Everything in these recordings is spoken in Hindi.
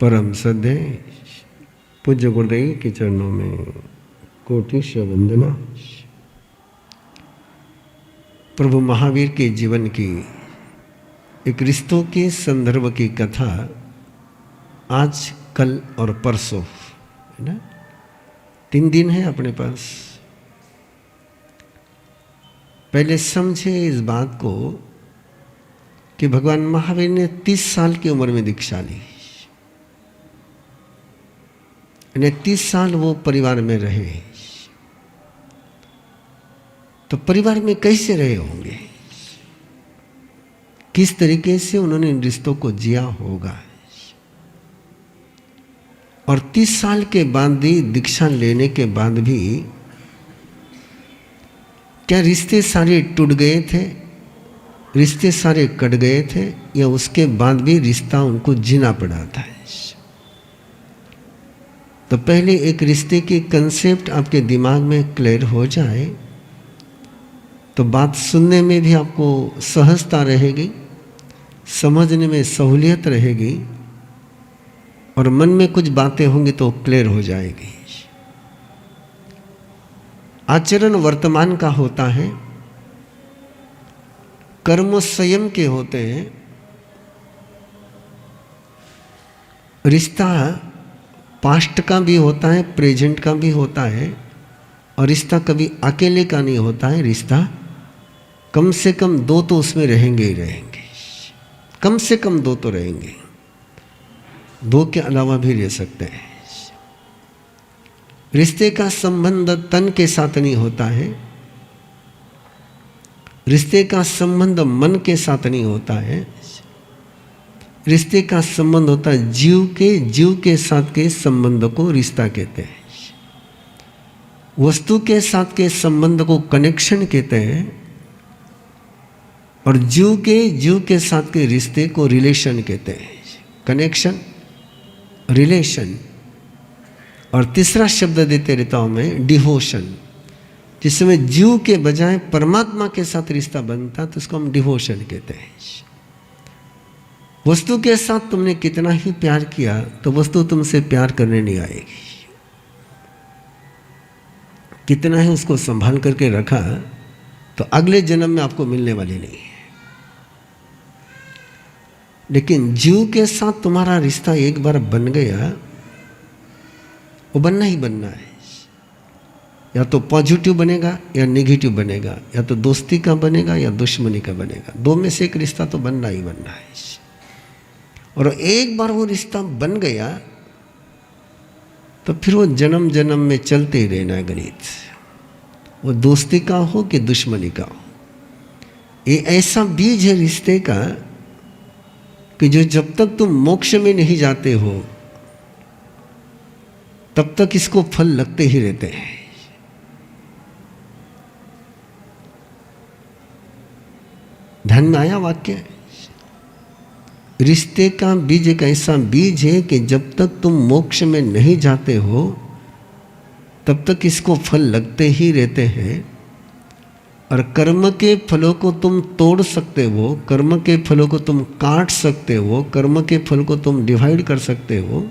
परम सद्य पूज्य गुरुदेव के चरणों में कोटि वंदना। प्रभु महावीर के जीवन की एक रिश्तों के संदर्भ की कथा आज, कल और परसों, है ना, 3 दिन है अपने पास। पहले समझे इस बात को कि भगवान महावीर ने 30 साल की उम्र में दीक्षा ली। 30 साल वो परिवार में रहे, तो परिवार में कैसे रहे होंगे, किस तरीके से उन्होंने इन रिश्तों को जिया होगा। और 30 साल के बाद भी, दीक्षा लेने के बाद भी, क्या रिश्ते सारे टूट गए थे, रिश्ते सारे कट गए थे, या उसके बाद भी रिश्ता उनको जीना पड़ा था। तो पहले एक रिश्ते की कंसेप्ट आपके दिमाग में क्लियर हो जाए तो बात सुनने में भी आपको सहजता रहेगी, समझने में सहूलियत रहेगी, और मन में कुछ बातें होंगी तो क्लियर हो जाएगी। आचरण वर्तमान का होता है, कर्म स्वयं के होते हैं। रिश्ता पास्ट का भी होता है, प्रेजेंट का भी होता है, और रिश्ता कभी अकेले का नहीं होता है। रिश्ता कम से कम 2 तो उसमें रहेंगे ही रहेंगे, कम से कम 2 तो रहेंगे, 2 के अलावा भी रह सकते हैं। रिश्ते का संबंध तन के साथ नहीं होता है, रिश्ते का संबंध मन के साथ नहीं होता है। रिश्ते का संबंध होता है जीव के साथ के संबंध को रिश्ता कहते हैं। वस्तु के साथ के संबंध को कनेक्शन कहते हैं, और जीव के साथ के रिश्ते को रिलेशन कहते हैं। Connection, relation. और तीसरा शब्द देते रहता हूं मैं, डिवोशन, जिसमें जीव के बजाय परमात्मा के साथ रिश्ता बनता, तो उसको हम डिवोशन कहते हैं। वस्तु के साथ तुमने कितना ही प्यार किया तो वस्तु तुमसे प्यार करने नहीं आएगी। कितना ही उसको संभाल करके रखा तो अगले जन्म में आपको मिलने वाली नहीं है। लेकिन जीव के साथ तुम्हारा रिश्ता एक बार बन गया, वो बनना ही बनना है। या तो पॉजिटिव बनेगा या नेगेटिव बनेगा, या तो दोस्ती का बनेगा या दुश्मनी का बनेगा। 2 में से एक रिश्ता तो बनना ही बनना है। और एक बार वो रिश्ता बन गया तो फिर वो जन्म जन्म में चलते ही रहना है गणित। वो दोस्ती का हो कि दुश्मनी का हो, ये ऐसा बीज है रिश्ते का कि जो जब तक तुम मोक्ष में नहीं जाते हो तब तक इसको फल लगते ही रहते हैं। ध्यान में आया वाक्य? रिश्ते का बीज एक ऐसा बीज है कि जब तक तुम मोक्ष में नहीं जाते हो तब तक इसको फल लगते ही रहते हैं। और कर्म के फलों को तुम तोड़ सकते हो, कर्म के फलों को तुम काट सकते हो, कर्म के फल को तुम डिवाइड कर सकते हो।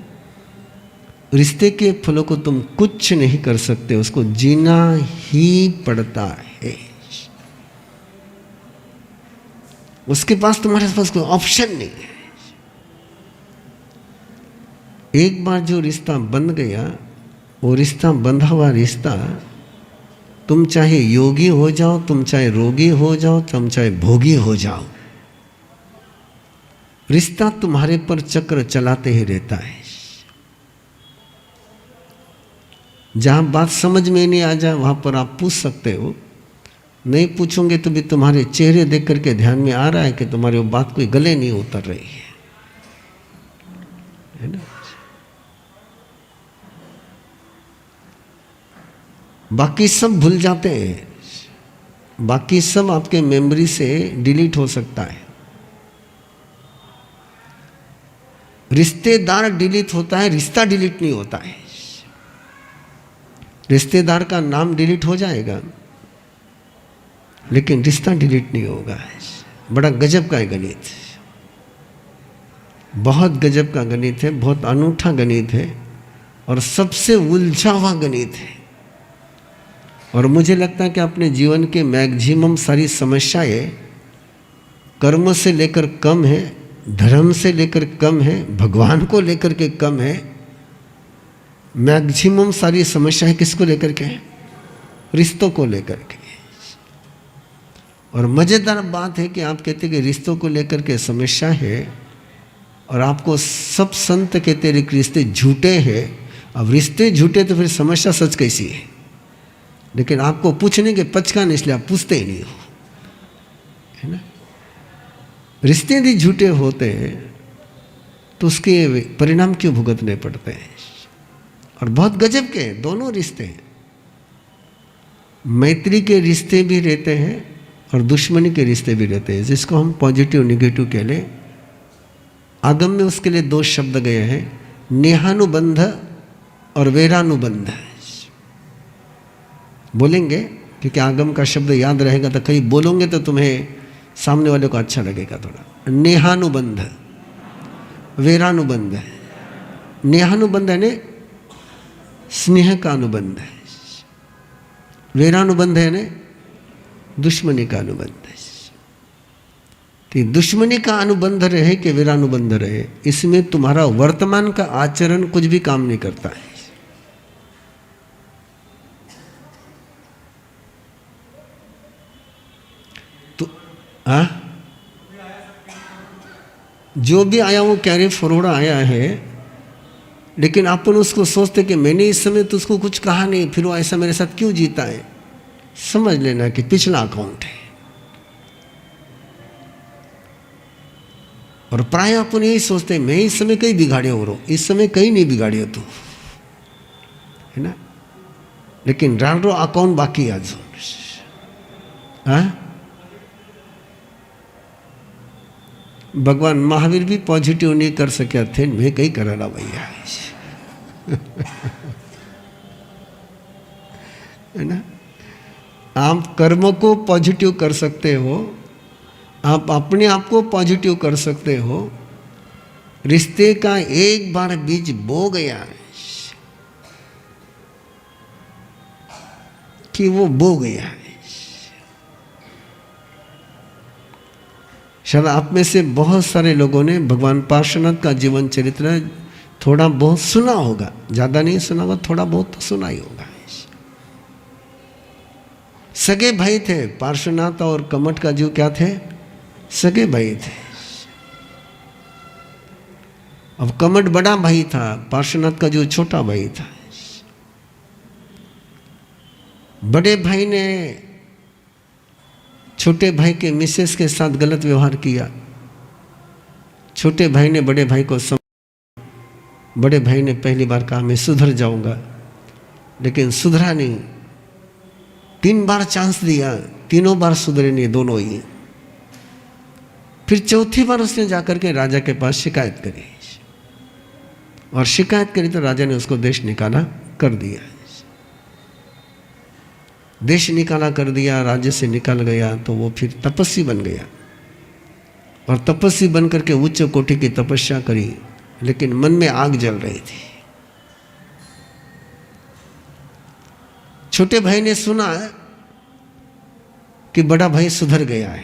रिश्ते के फलों को तुम कुछ नहीं कर सकते, उसको जीना ही पड़ता है। उसके पास, तुम्हारे पास कोई ऑप्शन नहीं है। एक बार जो रिश्ता बन गया, वो रिश्ता, बंधा हुआ रिश्ता, तुम चाहे योगी हो जाओ, तुम चाहे रोगी हो जाओ, तुम चाहे भोगी हो जाओ, रिश्ता तुम्हारे पर चक्र चलाते ही रहता है। जहां बात समझ में नहीं आ जाए वहां पर आप पूछ सकते हो, नहीं पूछोगे तो भी तुम्हारे चेहरे देख करके ध्यान में आ रहा है कि तुम्हारी वो बात कोई गले नहीं उतर रही है ना। बाकी सब भूल जाते हैं, बाकी सब आपके मेमोरी से डिलीट हो सकता है। रिश्तेदार डिलीट होता है, रिश्ता डिलीट नहीं होता है। रिश्तेदार का नाम डिलीट हो जाएगा लेकिन रिश्ता डिलीट नहीं होगा। बड़ा गजब का है गणित। बहुत गजब का गणित है, बहुत अनूठा गणित है और सबसे उलझा हुआ गणित है। और मुझे लगता है कि अपने जीवन के मैक्सिमम सारी समस्याएं कर्म से लेकर कम है, धर्म से लेकर कम है, भगवान को लेकर के कम है। मैक्सिमम सारी समस्याएं किसको लेकर के है? रिश्तों को लेकर के। और मज़ेदार बात है कि आप कहते कि रिश्तों को लेकर के समस्या है और आपको सब संत कहते हैं कि रिश्ते झूठे हैं। अब रिश्ते झूठे तो फिर समस्या सच कैसी है? लेकिन आपको पूछने के पचकान, इसलिए आप पूछते ही नहीं हो, है ना। रिश्ते यदि झूठे होते हैं तो उसके परिणाम क्यों भुगतने पड़ते हैं? और बहुत गजब के दोनों रिश्ते हैं। मैत्री के रिश्ते भी रहते हैं और दुश्मनी के रिश्ते भी रहते हैं, जिसको हम पॉजिटिव निगेटिव कह लें। आगम में उसके लिए दो शब्द गए हैं, नेहानुबंध और वैरानुबंध। बोलेंगे क्योंकि आगम का शब्द याद रहेगा तो कहीं बोलोगे तो तुम्हें सामने वाले को अच्छा लगेगा थोड़ा। नेहानुबंध, वैरानुबंध। नेहानुबंध है ने स्नेह का अनुबंध है, वैरानुबंध है ने दुश्मनी का अनुबंध है। कि दुश्मनी का अनुबंध रहे कि वीरानुबंध रहे, इसमें तुम्हारा वर्तमान का आचरण कुछ भी काम नहीं करता है। तो जो भी आया वो कैरी फॉरवर्ड आया है, लेकिन अपन उसको सोचते कि मैंने इस समय तो उसको कुछ कहा नहीं, फिर वो ऐसा मेरे साथ क्यों जीता है। समझ लेना कि पिछला अकाउंट है। और प्राय अपन यही सोचते हैं मैं इस समय कहीं बिगाड़े हो रहा हूं, इस समय कहीं नहीं बिगाड़े हो तू, है ना। लेकिन रांडो अकाउंट बाकी आज। भगवान महावीर भी पॉजिटिव नहीं कर सके थे, मैं कहीं कराना भैया, है ना। आप कर्म को पॉजिटिव कर सकते हो, आप अपने आप को पॉजिटिव कर सकते हो। रिश्ते का एक बार बीज बो गया कि वो बो गया है। शायद आप में से बहुत सारे लोगों ने भगवान पार्श्वनाथ का जीवन चरित्र थोड़ा बहुत सुना होगा, ज़्यादा नहीं सुना होगा, थोड़ा बहुत तो सुना ही होगा। सगे भाई थे पार्श्वनाथ और कमठ का जीव, क्या थे? सगे भाई थे। अब कमठ बड़ा भाई था, पार्श्वनाथ का जो छोटा भाई था। बड़े भाई ने छोटे भाई के मिसेस के साथ गलत व्यवहार किया। छोटे भाई ने बड़े भाई को बड़े भाई ने पहली बार कहा मैं सुधर जाऊंगा, लेकिन सुधरा नहीं। 3 बार चांस दिया, तीनों बार सुधरे नहीं दोनों ही। फिर चौथी बार उसने जाकर के राजा के पास शिकायत करी, और शिकायत करी तो राजा ने उसको देश निकाला कर दिया। देश निकाला कर दिया, राज्य से निकल गया तो वो फिर तपस्वी बन गया, और तपस्वी बन करके उच्च कोटि की तपस्या करी, लेकिन मन में आग जल रही थी। छोटे भाई ने सुना कि बड़ा भाई सुधर गया है,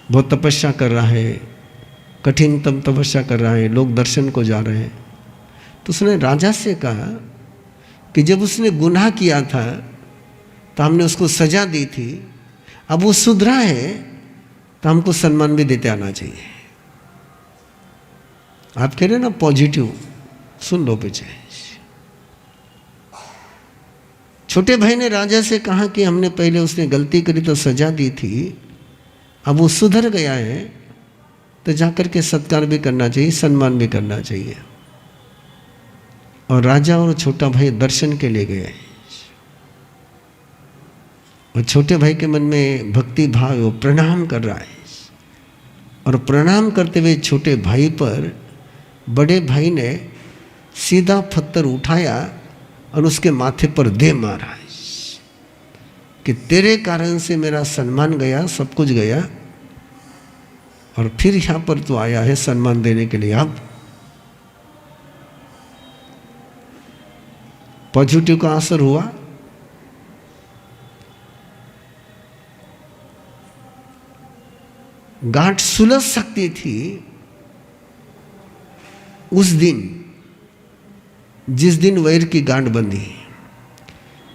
बहुत तपस्या कर रहा है, कठिनतम तपस्या कर रहा है, लोग दर्शन को जा रहे हैं। तो उसने राजा से कहा कि जब उसने गुनाह किया था तो हमने उसको सजा दी थी, अब वो सुधरा है तो हमको सम्मान भी देते आना चाहिए। आप कह रहे ना पॉजिटिव, सुन लो पीछे। छोटे भाई ने राजा से कहा कि हमने पहले उसने गलती करी तो सजा दी थी, अब वो सुधर गया है तो जाकर के सत्कार भी करना चाहिए, सम्मान भी करना चाहिए। और राजा और छोटा भाई दर्शन के लिए गए, और छोटे भाई के मन में भक्ति भाव, वो प्रणाम कर रहा है, और प्रणाम करते हुए छोटे भाई पर बड़े भाई ने सीधा पत्थर उठाया और उसके माथे पर दे मारा कि तेरे कारण से मेरा सम्मान गया, सब कुछ गया, और फिर यहाँ पर तो आया है सम्मान देने के लिए। अब पॉजिटिव का असर हुआ, गांठ सुलझ सकती थी उस दिन, जिस दिन वैर की गांठ बंधी।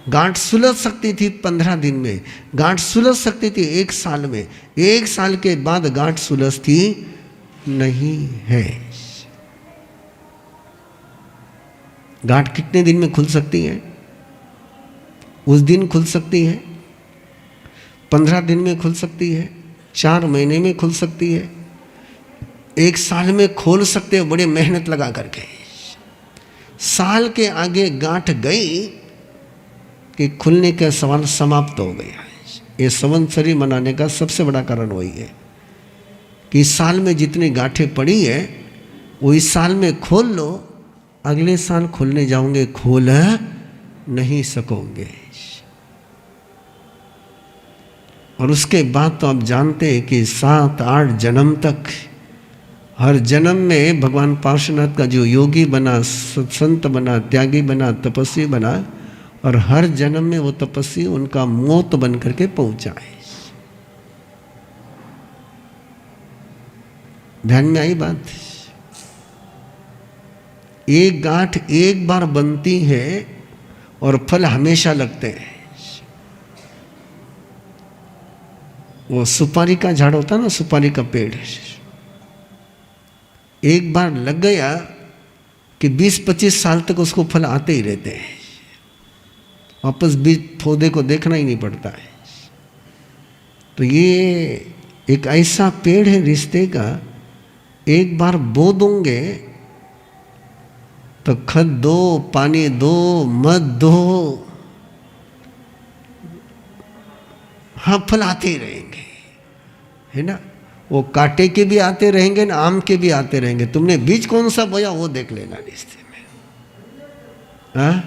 गांठ सुलझ सकती थी 15 दिन में, गांठ सुलझ सकती थी 1 साल में, 1 साल के बाद गांठ सुलझती नहीं है। गांठ कितने दिन में खुल सकती है? उस दिन खुल सकती है, 15 दिन में खुल सकती है, 4 महीने में खुल सकती है, 1 साल में खोल सकते हो बड़े मेहनत लगा करके। साल के आगे गांठ गई कि खुलने का सवाल समाप्त हो गया। ये संवत्सरी मनाने का सबसे बड़ा कारण वही है कि इस साल में जितनी गांठें पड़ी है वो इस साल में खोल लो, अगले साल खोलने जाओगे खोल नहीं सकोगे। और उसके बाद तो आप जानते हैं कि 7-8 जन्म तक, हर जन्म में भगवान पार्श्वनाथ का जो योगी बना, संत बना, त्यागी बना, तपस्वी बना, और हर जन्म में वो तपस्वी उनका मौत बन करके पहुंचा है। ध्यान में आई बात? एक गांठ एक बार बनती है और फल हमेशा लगते हैं। वो सुपारी का झाड़ होता है ना, सुपारी का पेड़, एक बार लग गया कि 20-25 साल तक उसको फल आते ही रहते हैं, वापस बीज पौधे को देखना ही नहीं पड़ता है। तो ये एक ऐसा पेड़ है रिश्ते का, एक बार बो दोगे तो खत दो, पानी दो, मत दो, हाँ फल आते ही रहेंगे, है ना। वो कांटे के भी आते रहेंगे ना, आम के भी आते रहेंगे। तुमने बीज कौन सा बोया वो देख लेना रिश्ते में, हाँ।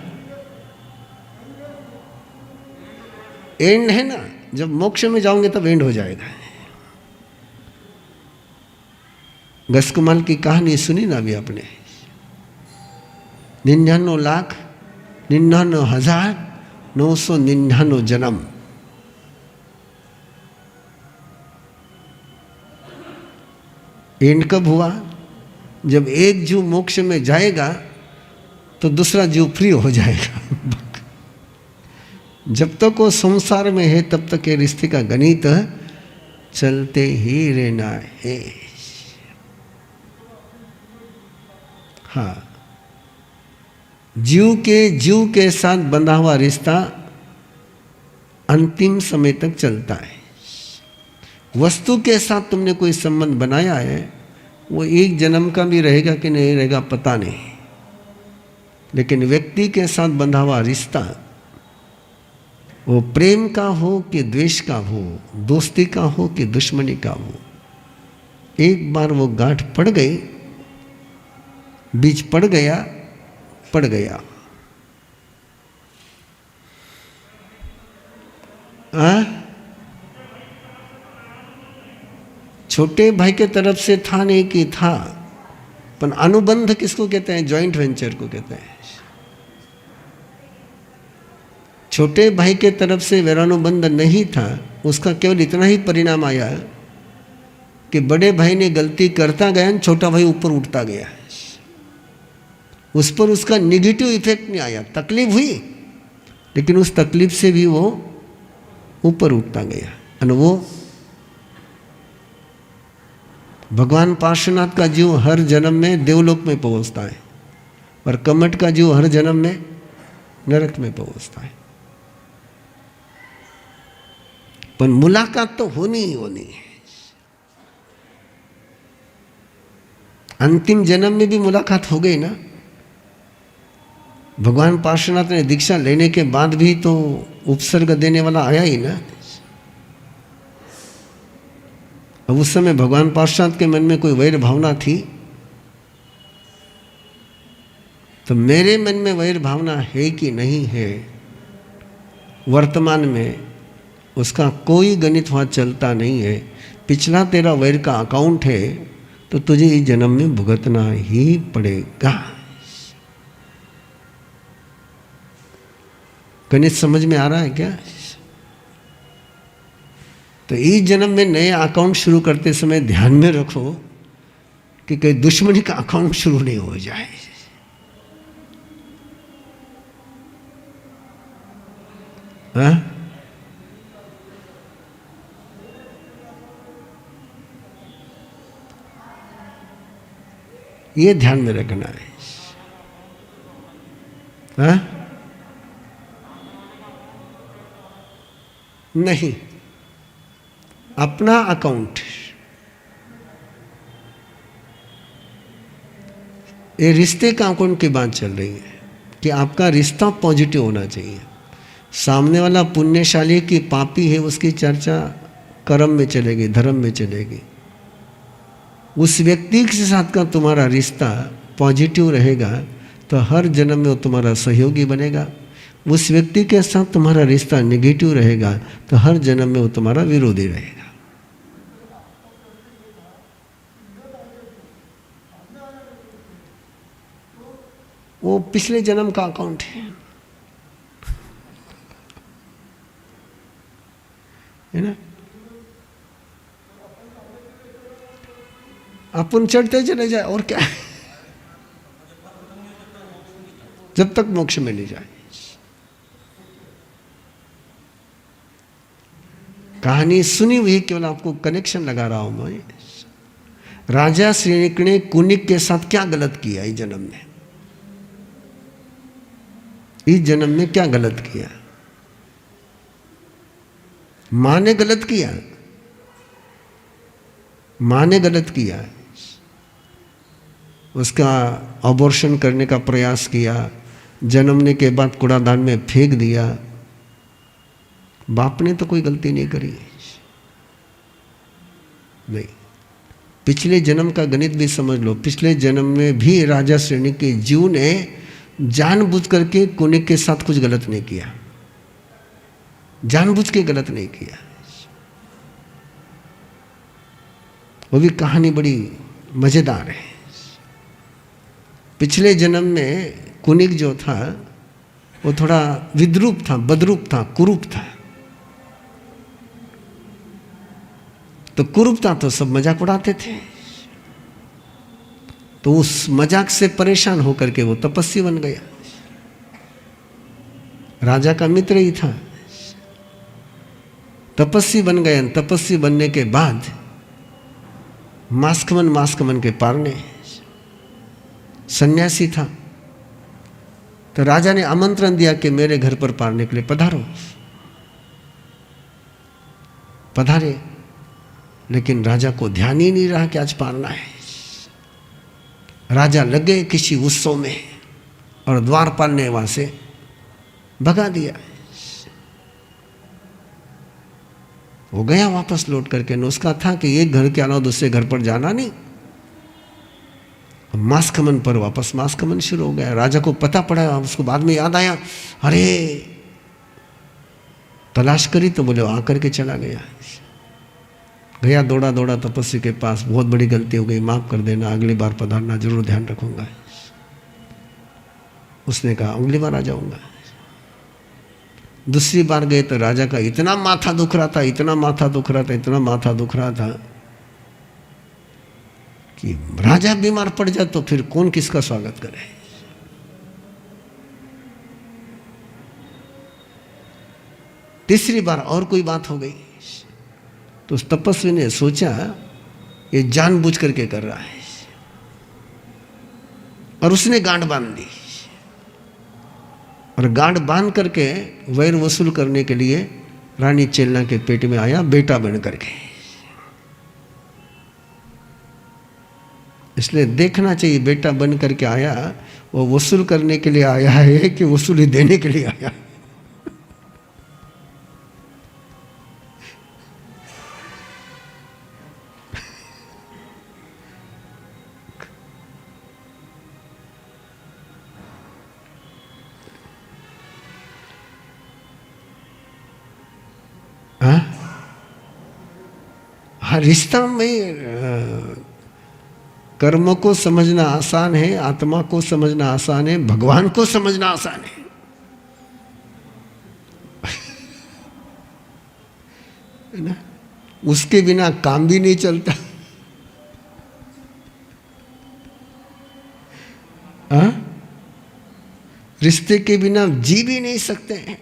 एंड है ना, जब मोक्ष में जाओगे तब एंड हो जाएगा। गस्कमाल की कहानी सुनी ना अभी आपने, 99,99,999 जन्म। एंड कब हुआ? जब एक जीव मोक्ष में जाएगा तो दूसरा जीव फ्री हो जाएगा। जब तक वो संसार में है तब तक ये रिश्ते का गणित चलते ही रहना है। हाँ, जीव के साथ बंधा हुआ रिश्ता अंतिम समय तक चलता है। वस्तु के साथ तुमने कोई संबंध बनाया है, वो एक जन्म का भी रहेगा कि नहीं रहेगा पता नहीं, लेकिन व्यक्ति के साथ बंधा हुआ रिश्ता, वो प्रेम का हो कि द्वेष का हो, दोस्ती का हो कि दुश्मनी का हो, एक बार वो गांठ पड़ गई, बीज पड़ गया। छोटे भाई के तरफ से था नहीं कि था, पर अनुबंध किसको कहते हैं? जॉइंट वेंचर को कहते हैं। छोटे भाई के तरफ से वैरानुबंध नहीं था, उसका केवल इतना ही परिणाम आया कि बड़े भाई ने गलती करता गया, छोटा भाई ऊपर उठता गया। उस पर उसका निगेटिव इफेक्ट नहीं आया, तकलीफ हुई, लेकिन उस तकलीफ से भी वो ऊपर उठता गया। और वो भगवान पार्श्वनाथ का जीव हर जन्म में देवलोक में पहुंचता है, और कमठ का जीव हर जन्म में नरक में पहुंचता है। पर मुलाकात तो होनी ही होनी है। अंतिम जन्म में भी मुलाकात हो गई ना। भगवान पार्श्वनाथ ने दीक्षा लेने के बाद भी तो उपसर्ग देने वाला आया ही ना। अब उस समय भगवान पार्श्वनाथ के मन में कोई वैर भावना थी, तो मेरे मन में वैर भावना है कि नहीं है, वर्तमान में उसका कोई गणित वहाँ चलता नहीं है। पिछला तेरा वैर का अकाउंट है तो तुझे इस जन्म में भुगतना ही पड़ेगा। गणित समझ में आ रहा है क्या? तो इस जन्म में नए अकाउंट शुरू करते समय ध्यान में रखो कि कहीं दुश्मनी का अकाउंट शुरू नहीं हो जाए। हाँ? ये ध्यान में रखना है। हाँ? नहीं, अपना अकाउंट, ये रिश्ते का अकाउंट की बात चल रही है कि आपका रिश्ता पॉजिटिव होना चाहिए। सामने वाला पुण्यशाली की पापी है उसकी चर्चा कर्म में चलेगी, धर्म में चलेगी। उस व्यक्ति के साथ का तुम्हारा रिश्ता पॉजिटिव रहेगा तो हर जन्म में वो तुम्हारा सहयोगी बनेगा। उस व्यक्ति के साथ तुम्हारा रिश्ता नेगेटिव रहेगा तो हर जन्म में वो तुम्हारा विरोधी रहेगा। वो पिछले जन्म का अकाउंट है ना। अपन चढ़ते चले जाए और क्या है, जब तक मोक्ष में नहीं जाए। कहानी सुनी हुई, केवल आपको कनेक्शन लगा रहा हूं मैं। राजा श्रेणिक ने कुनिक के साथ क्या गलत किया इस जन्म में? इस जन्म में क्या गलत किया? मां ने गलत किया, मां ने गलत किया। उसका अबॉर्शन करने का प्रयास किया, जन्मने के बाद कूड़ादान में फेंक दिया। बाप ने तो कोई गलती नहीं करी, नहीं। पिछले जन्म का गणित भी समझ लो। पिछले जन्म में भी राजा श्रेणी के जीव ने जानबूझ करके कुनिक के साथ कुछ गलत नहीं किया, जानबूझ के गलत नहीं किया। वो भी कहानी बड़ी मजेदार है। पिछले जन्म में कुनिक जो था वो थोड़ा विद्रूप था, बदरूप था, कुरूप था। तो कुरूप था तो सब मजाक उड़ाते थे। तो उस मजाक से परेशान होकर के वो तपस्वी बन गया। राजा का मित्र ही था, तपस्वी बन गया। तपस्वी बनने के बाद मास्कमन के पारने सन्यासी था। तो राजा ने आमंत्रण दिया कि मेरे घर पर पारने के लिए पधारो। पधारे, लेकिन राजा को ध्यान ही नहीं रहा कि आज पारना है। राजा लगे किसी उत्सव में और द्वारपाल ने वहां से भगा दिया। वो गया वापस लौट करके। उसका था कि एक घर के अलावा दूसरे घर पर जाना नहीं। मास्कमन पर वापस मास्कमन शुरू हो गया। राजा को पता पड़ा, उसको बाद में याद आया, अरे तलाश करी तो बोले आकर के चला गया। गया दौड़ा दौड़ा तपस्वी के पास, बहुत बड़ी गलती हो गई, माफ कर देना, अगली बार पधारना, जरूर ध्यान रखूंगा। उसने कहा अगली बार आ जाऊंगा। दूसरी बार गए तो राजा का इतना माथा दुख रहा था, इतना माथा दुख रहा था, इतना माथा दुख रहा था कि राजा बीमार पड़ जाए तो फिर कौन किसका स्वागत करे। तीसरी बार और कोई बात हो गई तो उस तपस्वी ने सोचा ये जानबूझ करके कर रहा है, और उसने गांठ बांध दी। और गांठ बांध करके वैर वसूल करने के लिए रानी चेलना के पेट में आया बेटा बन करके। इसलिए देखना चाहिए, बेटा बन करके आया वो वसूल करने के लिए आया है कि वसूली देने के लिए आया। हाँ, रिश्ता में कर्म को समझना आसान है, आत्मा को समझना आसान है, भगवान को समझना आसान है। ना, उसके बिना काम भी नहीं चलता। हाँ, रिश्ते के बिना जी भी नहीं सकते हैं।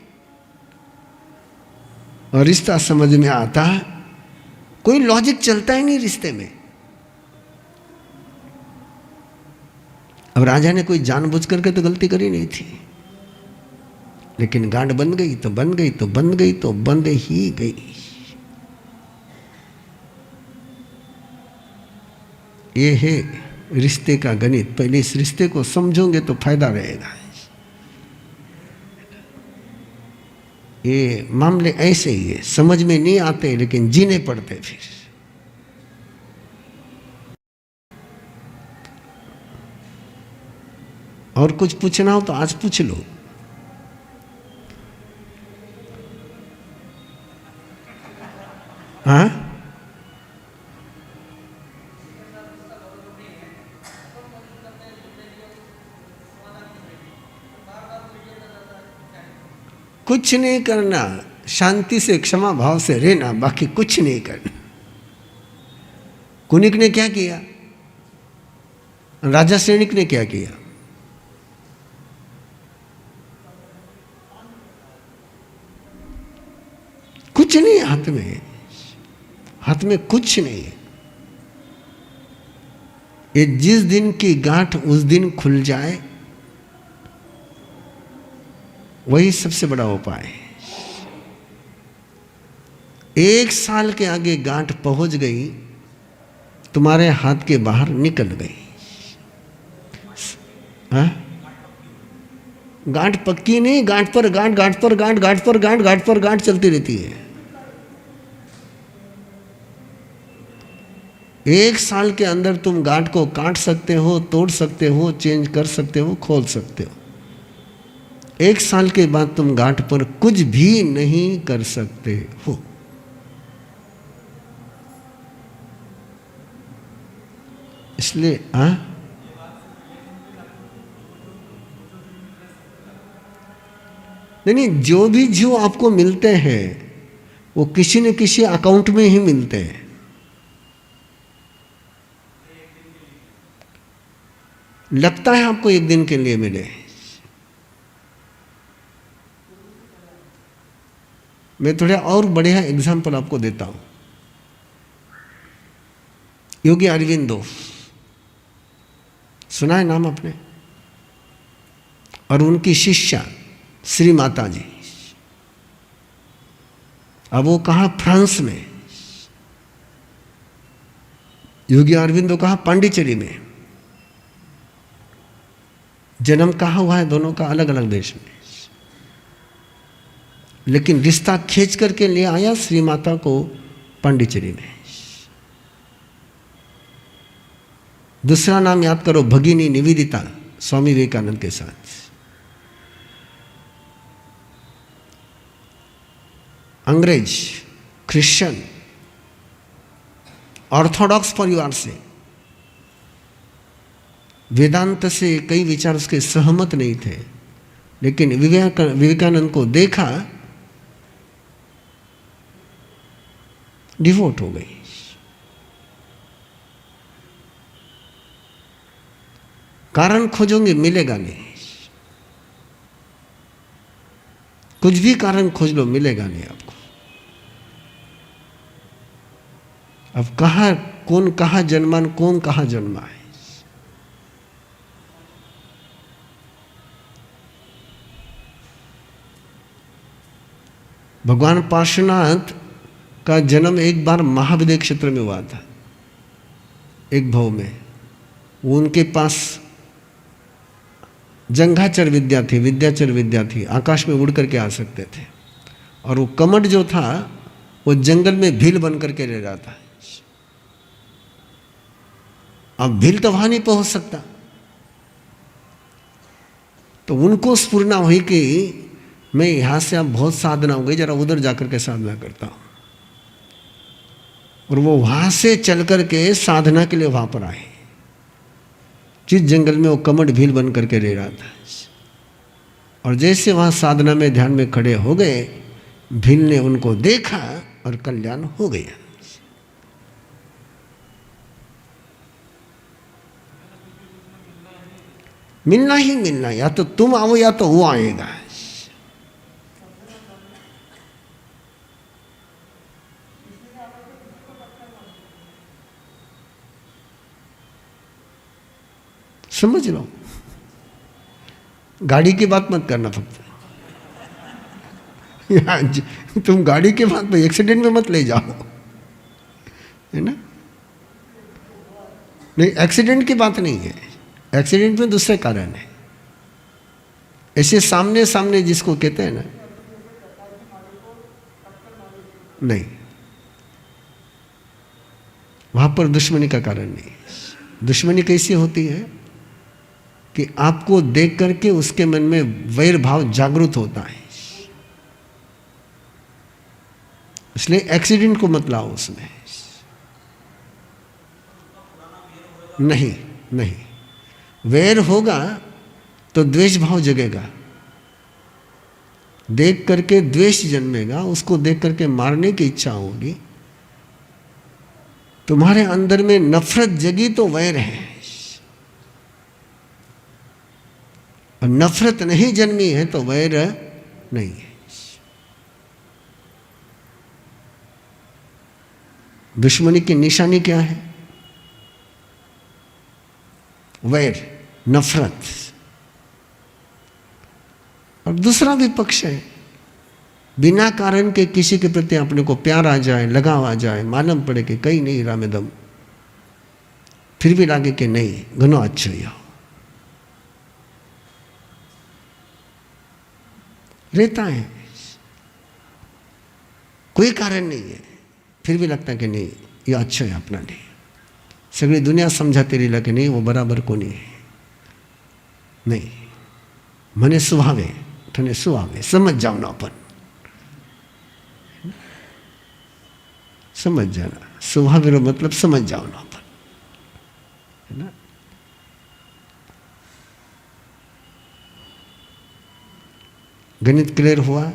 और रिश्ता समझ में आता है, कोई लॉजिक चलता ही नहीं रिश्ते में। अब राजा ने कोई जानबूझ करके तो गलती करी नहीं थी, लेकिन गांठ बन गई तो बन गई तो बन गई तो बंद ही गई। ये है रिश्ते का गणित। पहले इस रिश्ते को समझोगे तो फायदा रहेगा। ये मामले ऐसे ही है, समझ में नहीं आते लेकिन जीने पड़ते। फिर और कुछ पूछना हो तो आज पूछ लो। हाँ, कुछ नहीं करना, शांति से क्षमा भाव से रहना, बाकी कुछ नहीं करना। कुनिक ने क्या किया, राजा सैनिक ने क्या किया? कुछ नहीं हाथ में, हाथ में कुछ नहीं है। ये जिस दिन की गांठ उस दिन खुल जाए, वही सबसे बड़ा उपाय है। 1 साल के आगे गांठ पहुंच गई, तुम्हारे हाथ के बाहर निकल गई। हाँ? गांठ पक्की नहीं, गांठ पर गांठ, गांठ पर गांठ, गांठ पर गांठ, गांठ पर गांठ चलती रहती है। 1 साल के अंदर तुम गांठ को काट सकते हो, तोड़ सकते हो, चेंज कर सकते हो, खोल सकते हो। 1 साल के बाद तुम गांठ पर कुछ भी नहीं कर सकते हो। इसलिए नहीं, जो भी जीव आपको मिलते हैं वो किसी न किसी अकाउंट में ही मिलते हैं। लगता है आपको एक दिन के लिए मिले। मैं थोड़ा और बढ़िया एग्जाम्पल आपको देता हूं। योगी अरविंदो, सुना है नाम आपने? और उनकी शिष्या श्री माता जी। अब वो कहा फ्रांस में, योगी अरविंदो कहा पांडिचेरी में। जन्म कहाँ हुआ है दोनों का? अलग अलग देश में, लेकिन रिश्ता खींच करके ले आया श्री माता को पांडिचेरी में। दूसरा नाम याद करो, भगिनी निवेदिता, स्वामी विवेकानंद के साथ। अंग्रेज, क्रिश्चियन, ऑर्थोडॉक्स परिवार से, वेदांत से कई विचार उसके सहमत नहीं थे, लेकिन विवेकानंद को देखा, डिवोट हो गई। कारण खोजोगे मिलेगा नहीं, कुछ भी कारण खोज लो मिलेगा नहीं आपको। अब कौन कहाँ जन्मान, कौन कहाँ जन्मा है। भगवान पार्श्वनाथ का जन्म एक बार महाविद्य क्षेत्र में हुआ था, एक भव में। वो उनके पास जंघाचर विद्या थी, विद्याचर विद्या थी, आकाश में उड़ करके आ सकते थे। और वो कमट जो था वो जंगल में भील बन करके रह रहा था। अब भील तो वहां नहीं पहुंच सकता, तो उनको स्फुरना हुई कि मैं यहां से अब बहुत साधना हो गई, जरा उधर जाकर के साधना करता हूं। और वो वहां से चल करके साधना के लिए वहां पर आए। जिस जंगल में वो कमट भील बन करके रह रहा था, और जैसे वहां साधना में ध्यान में खड़े हो गए, भील ने उनको देखा और कल्याण हो गया। मिलना ही मिलना, या तो तुम आओ या तो वो आएगा। समझ लो, गाड़ी की बात मत करना फक्त। तुम गाड़ी के बात में एक्सीडेंट में मत ले जाओ, है ना। नहीं, एक्सीडेंट की बात नहीं है, एक्सीडेंट में दूसरे कारण है। ऐसे सामने सामने जिसको कहते हैं ना, नहीं, वहां पर दुश्मनी का कारण नहीं। दुश्मनी कैसी होती है कि आपको देख करके उसके मन में वैर भाव जागृत होता है, इसलिए एक्सीडेंट को मत लाओ उसमें। नहीं नहीं, वैर होगा तो द्वेष भाव जगेगा, देख करके द्वेष जन्मेगा, उसको देख करके मारने की इच्छा होगी। तुम्हारे अंदर में नफरत जगी तो वैर है, और नफरत नहीं जन्मी है तो वैर नहीं है। दुश्मनी की निशानी क्या है? वैर, नफरत। और दूसरा भी पक्ष है, बिना कारण के किसी के प्रति अपने को प्यार आ जाए, लगाव आ जाए, मालूम पड़े कि कहीं नहीं रहा में दम, फिर भी लागे कि नहीं घनो अच्छो हो, रहता है, कोई कारण नहीं है, फिर भी लगता कि नहीं ये अच्छा है अपना नहीं। सगळी दुनिया समझाती रही कि नहीं वो बराबर को नहीं है, नहीं मने सुहावे थने सुहावे, समझ जाओ ना, अपन समझ जाना, सुहावे मतलब समझ जाओ ना अपन, है ना। गणित क्लियर हुआ?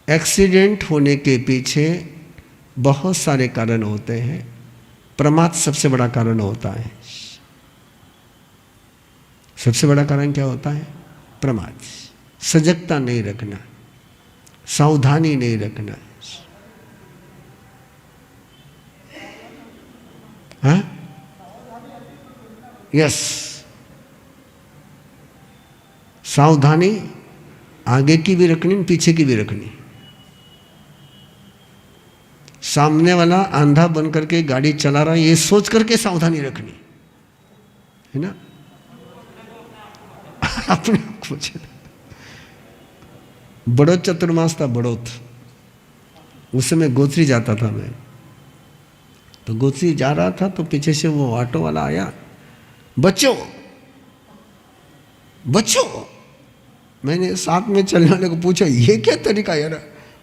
एक्सीडेंट होने के पीछे बहुत सारे कारण होते हैं, प्रमाद सबसे बड़ा कारण होता है। सबसे बड़ा कारण क्या होता है? प्रमाद, सजगता नहीं रखना, सावधानी नहीं रखना। हाँ, यस, सावधानी आगे की भी रखनी, पीछे की भी रखनी। सामने वाला अंधा बन करके गाड़ी चला रहा है ये सोच करके सावधानी रखनी, है ना। अपने कुछ बड़ोत चतुर्मास था, बड़ोत, उस समय गोत्री जाता था मैं, तो गोत्री जा रहा था तो पीछे से वो ऑटो वाला आया, बच्चों बच्चों। मैंने साथ में चलने वाले को पूछा ये क्या तरीका यार?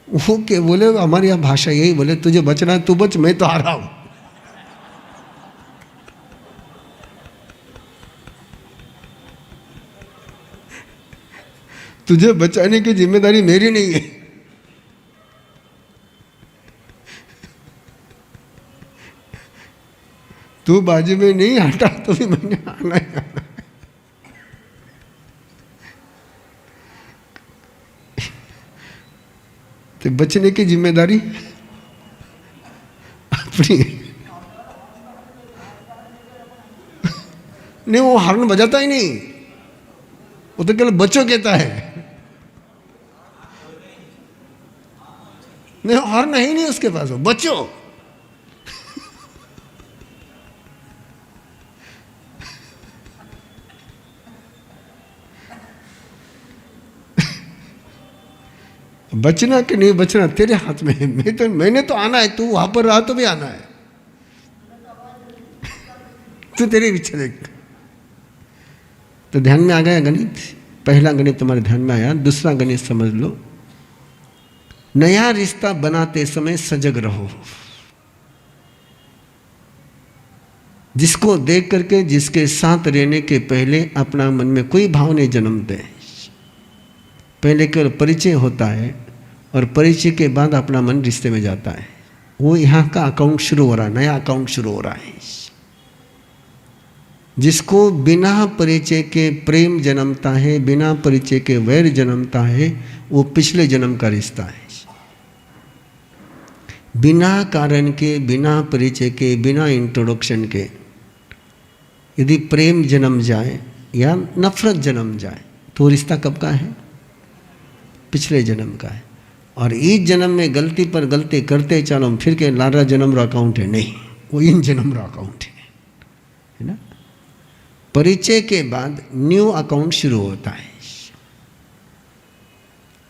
वो के बोले हमारी यहाँ भाषा यही, बोले तुझे बचना है तू बच, मैं तो आ रहा हूं। तुझे बचाने की जिम्मेदारी मेरी नहीं है। तू बाजू में नहीं हटा तो भी मैंने आना ही आना। तो बचने की जिम्मेदारी अपनी। नहीं, वो हॉर्न बजाता ही नहीं, वो तो केवल बच्चों कहता है। नहीं, हॉर्न है ही नहीं उसके पास, वो बच्चों। बचना कि नहीं बचना तेरे हाथ में है। मैंने तो आना है, तू वहां पर रहा तो भी आना है। तू तेरी इच्छा देख। तो ध्यान में आ गया गणित? पहला गणित तुम्हारे ध्यान में आया। दूसरा गणित समझ लो, नया रिश्ता बनाते समय सजग रहो। जिसको देख करके, जिसके साथ रहने के पहले अपना मन में कोई भाव नहीं जन्मते। पहले केवल परिचय होता है और परिचय के बाद अपना मन रिश्ते में जाता है। वो यहाँ का अकाउंट शुरू हो रहा है, नया अकाउंट शुरू हो रहा है। जिसको बिना परिचय के प्रेम जन्मता है, बिना परिचय के वैर जन्मता है, वो पिछले जन्म का रिश्ता है। बिना कारण के, बिना परिचय के, बिना इंट्रोडक्शन के यदि प्रेम जन्म जाए या नफरत जन्म जाए तो रिश्ता कब का है? पिछले जन्म का है। और इस जन्म में गलती पर गलती करते चलो, फिर के लारा जन्म रा अकाउंट है नहीं, वो इन जन्म रा अकाउंट है ना। परिचय के बाद न्यू अकाउंट शुरू होता है।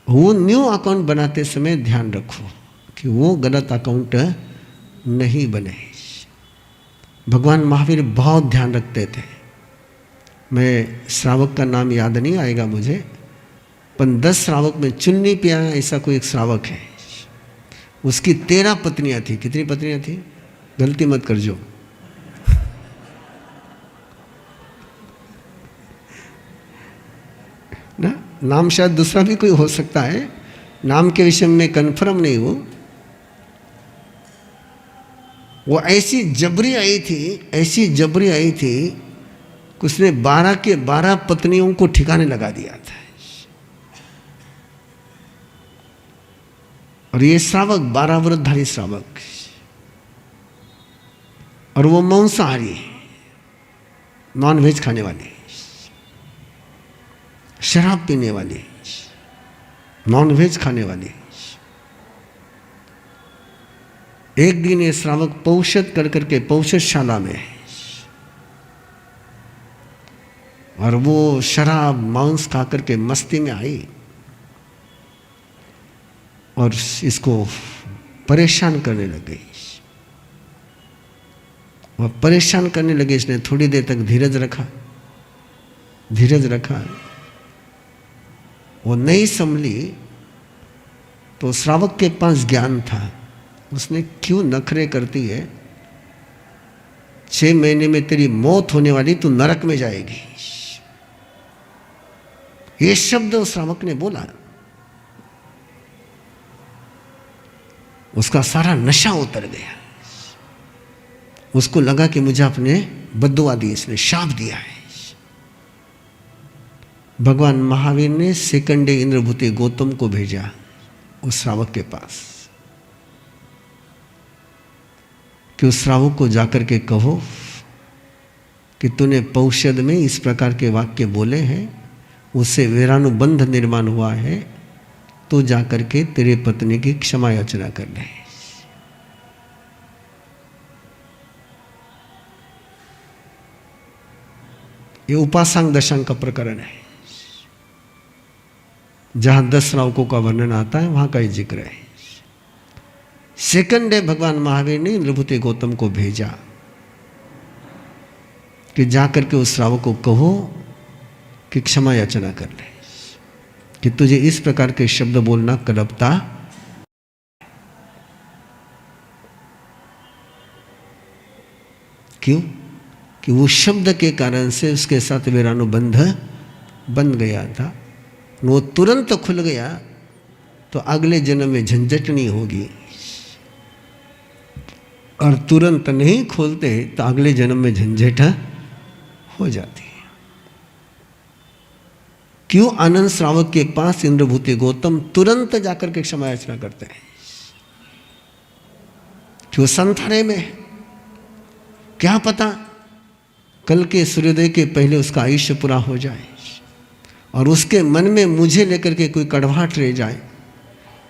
वो न्यू अकाउंट बनाते समय ध्यान रखो कि वो गलत अकाउंट नहीं बने। भगवान महावीर बहुत ध्यान रखते थे। मैं श्रावक का नाम याद नहीं आएगा मुझे, पर 10 श्रावक में चुन्नी पिया ऐसा कोई एक श्रावक है। उसकी 13 पत्नियां थी। कितनी पत्नियां थी? गलती मत कर जो। ना, नाम शायद दूसरा भी कोई हो सकता है, नाम के विषय में कंफर्म नहीं हूं। वो ऐसी जबरी आई थी, ऐसी जबरी आई थी कि उसने 12 के 12 पत्नियों को ठिकाने लगा दिया था। और ये श्रावक 12 व्रतधारी श्रावक, और वो मांसाहारी, नॉन वेज खाने वाले, शराब पीने वाले, नॉन वेज खाने वाले। एक दिन ये श्रावक पौषध कर करके पौषधशाला में, और वो शराब मांस खा करके मस्ती में आई और इसको परेशान करने लग गई। वह परेशान करने लगे। इसने थोड़ी देर तक धीरज रखा, धीरज रखा। वो नहीं संभली तो श्रावक के पास ज्ञान था। उसने, क्यों नखरे करती है, 6 महीने में तेरी मौत होने वाली, तू नरक में जाएगी। ये शब्द उस श्रावक ने बोला। उसका सारा नशा उतर गया। उसको लगा कि मुझे अपने बद्दुआ दी, इसने शाप दिया है। भगवान महावीर ने सेकंड डे इंद्रभूति गौतम को भेजा उस श्रावक के पास कि उस श्रावक को जाकर के कहो कि तूने पौषध में इस प्रकार के वाक्य बोले हैं, उससे वैरानुबंध निर्माण हुआ है, तो जाकर के तेरे पत्नी की क्षमा याचना कर ले। ये उपासांग दशांग का प्रकरण है। जहां 10 श्रावकों का वर्णन आता है वहां का ही जिक्र है। सेकंड डे भगवान महावीर ने इंद्रभूति गौतम को भेजा कि जाकर के उस श्रावक को कहो कि क्षमा याचना कर ले, कि तुझे इस प्रकार के शब्द बोलना कलपता। क्यों? कि वो शब्द के कारण से उसके साथ वैरानुबंध बन गया था। वो तुरंत खुल गया तो अगले जन्म में झंझट नहीं होगी, और तुरंत नहीं खोलते तो अगले जन्म में झंझट हो जाती है। क्यों आनंद श्रावक के पास इंद्रभूति गौतम तुरंत जाकर के क्षमा याचना करते हैं? क्यों? संथाने में क्या पता कल के सूर्योदय के पहले उसका आयुष्य पूरा हो जाए और उसके मन में मुझे लेकर के कोई कड़वाहट रह जाए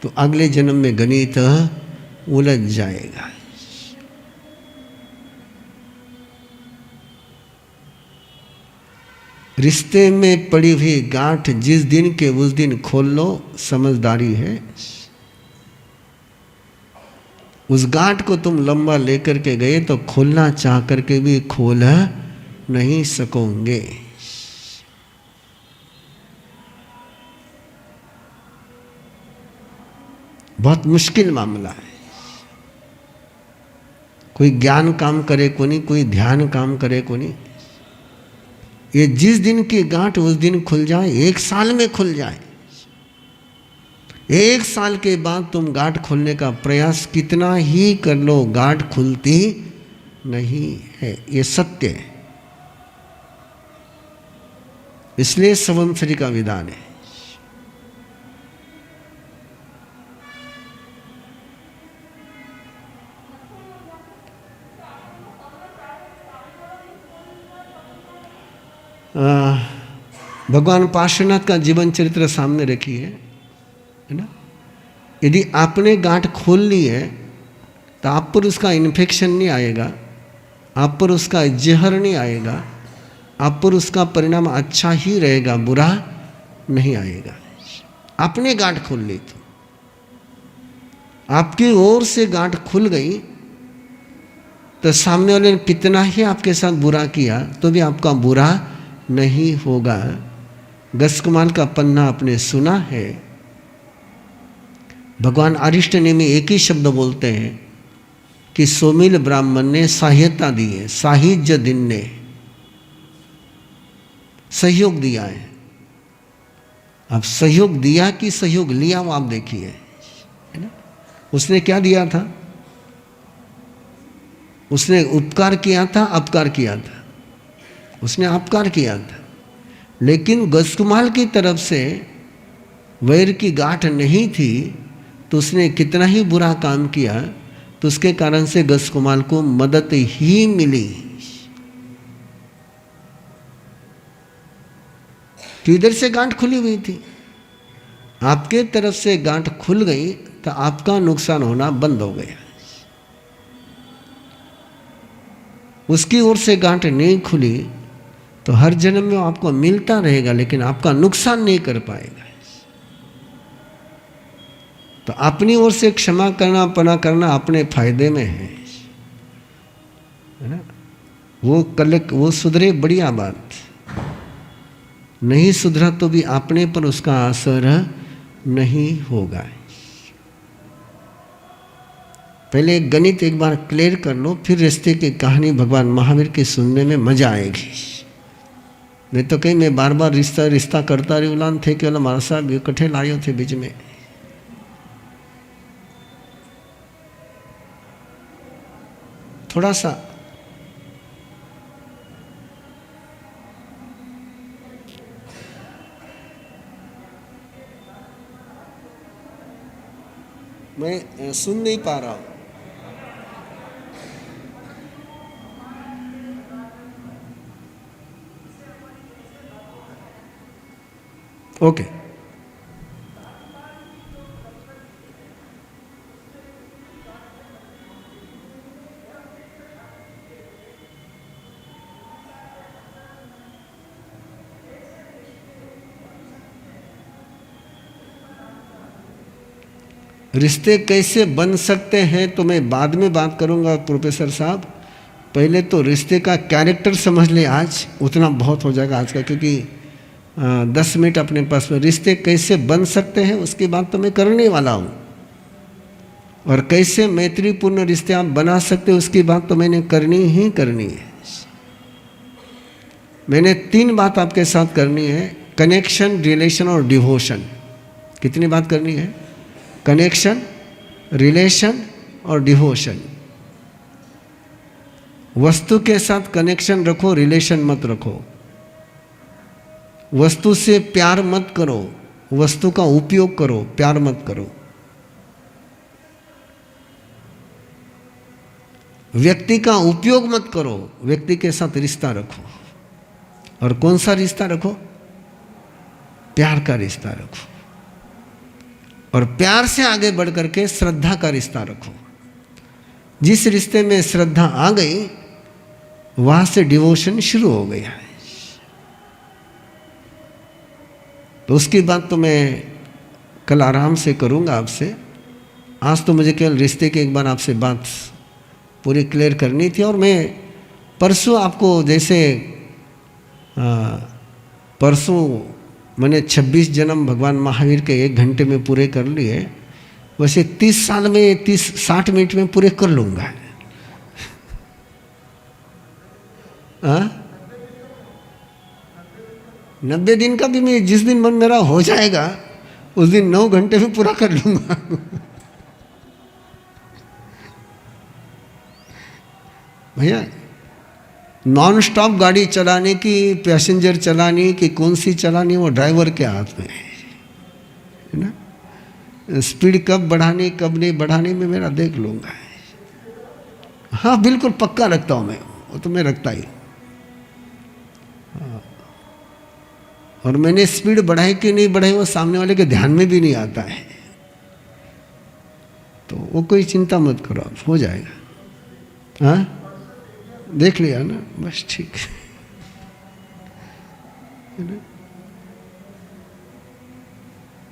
तो अगले जन्म में गणित उलझ जाएगा। रिश्ते में पड़ी हुई गांठ जिस दिन के उस दिन खोल लो, समझदारी है। उस गांठ को तुम लंबा लेकर के गए तो खोलना चाह करके भी खोल नहीं सकोगे। बहुत मुश्किल मामला है। कोई ज्ञान काम करे को नहीं, कोई ध्यान काम करे को नहीं। ये जिस दिन की गांठ उस दिन खुल जाए, 1 साल में खुल जाए। 1 साल के बाद तुम गांठ खोलने का प्रयास कितना ही कर लो, गांठ खुलती नहीं है, ये सत्य है। इसलिए संवत्सरी का विधान है। भगवान पार्श्वनाथ का जीवन चरित्र सामने रखी है ना। यदि आपने गांठ खोल ली है तो आप पर उसका इन्फेक्शन नहीं आएगा, आप पर उसका जहर नहीं आएगा, आप पर उसका परिणाम अच्छा ही रहेगा, बुरा नहीं आएगा। आपने गांठ खोल ली तो आपकी ओर से गांठ खुल गई तो सामने वाले ने कितना ही आपके साथ बुरा किया तो भी आपका बुरा नहीं होगा। गस्कमाल का पन्ना आपने सुना है। भगवान अरिष्ट नेमि एक ही शब्द बोलते हैं कि सोमिल ब्राह्मण ने सहायता दी है, साहिज्य दिन ने सहयोग दिया है। अब सहयोग दिया कि सहयोग लिया वो आप देखिए, है ना। उसने क्या दिया था? उसने उपकार किया था, अपकार किया था। उसने अपकार किया था, लेकिन गस्कुमाल की तरफ से वैर की गांठ नहीं थी तो उसने कितना ही बुरा काम किया तो उसके कारण से गस्कुमाल को मदद ही मिली। तो इधर से गांठ खुली हुई थी, आपके तरफ से गांठ खुल गई तो आपका नुकसान होना बंद हो गया। उसकी ओर से गांठ नहीं खुली तो हर जन्म में आपको मिलता रहेगा लेकिन आपका नुकसान नहीं कर पाएगा। तो अपनी ओर से क्षमा करना, पना करना अपने फायदे में है ना। वो सुधरे बढ़िया बात, नहीं सुधरा तो भी अपने पर उसका असर नहीं होगा। पहले गणित एक बार क्लियर कर लो, फिर रिश्ते की कहानी भगवान महावीर की सुनने में मजा आएगी। नहीं तो कहीं मैं बार बार रिश्ता रिश्ता करता रही उलान थे कि मारा साहब ये कठे लायो थे बीच में। थोड़ा सा मैं सुन नहीं पा रहा हूं। ओके रिश्ते कैसे बन सकते हैं तो मैं बाद में बात करूंगा प्रोफेसर साहब। पहले तो रिश्ते का कैरेक्टर समझ ले, आज उतना बहुत हो जाएगा आज का, क्योंकि 10 मिनट अपने पास में। रिश्ते कैसे बन सकते हैं उसकी बात तो मैं करने वाला हूँ, और कैसे मैत्रीपूर्ण रिश्ते आप बना सकते हैं उसकी बात तो मैंने करनी ही करनी है। मैंने 3 बात आपके साथ करनी है, कनेक्शन, रिलेशन और डिवोशन। कितनी बात करनी है? कनेक्शन, रिलेशन और डिवोशन। वस्तु के साथ कनेक्शन रखो, रिलेशन मत रखो। वस्तु से प्यार मत करो, वस्तु का उपयोग करो, प्यार मत करो। व्यक्ति का उपयोग मत करो, व्यक्ति के साथ रिश्ता रखो। और कौन सा रिश्ता रखो? प्यार का रिश्ता रखो। और प्यार से आगे बढ़ करके श्रद्धा का रिश्ता रखो। जिस रिश्ते में श्रद्धा आ गई वहां से डिवोशन शुरू हो गया है। तो उसकी बात तो मैं कल आराम से करूंगा आपसे। आज तो मुझे केवल रिश्ते की एक बार आपसे बात पूरी क्लियर करनी थी। और मैं परसों आपको, जैसे परसों मैंने 26 जन्म भगवान महावीर के 1 घंटे में पूरे कर लिए, वैसे 30 साल में 60 मिनट में पूरे कर लूंगा। 90 दिन का भी मैं जिस दिन मन मेरा हो जाएगा उस दिन 9 घंटे में पूरा कर लूंगा। भैया नॉन स्टॉप गाड़ी चलाने की, पैसेंजर चलाने की, कौन सी चलानी वो ड्राइवर के हाथ में है ना। स्पीड कब बढ़ानी कब नहीं बढ़ानी में मेरा देख लूंगा। हाँ बिल्कुल पक्का रखता हूँ मैं, वो तो मैं रखता ही। और मैंने स्पीड बढ़ाई कि नहीं बढ़ाई वो सामने वाले के ध्यान में भी नहीं आता है, तो वो कोई चिंता मत करो, हो जाएगा। हाँ देख लिया ना, बस ठीक है ना।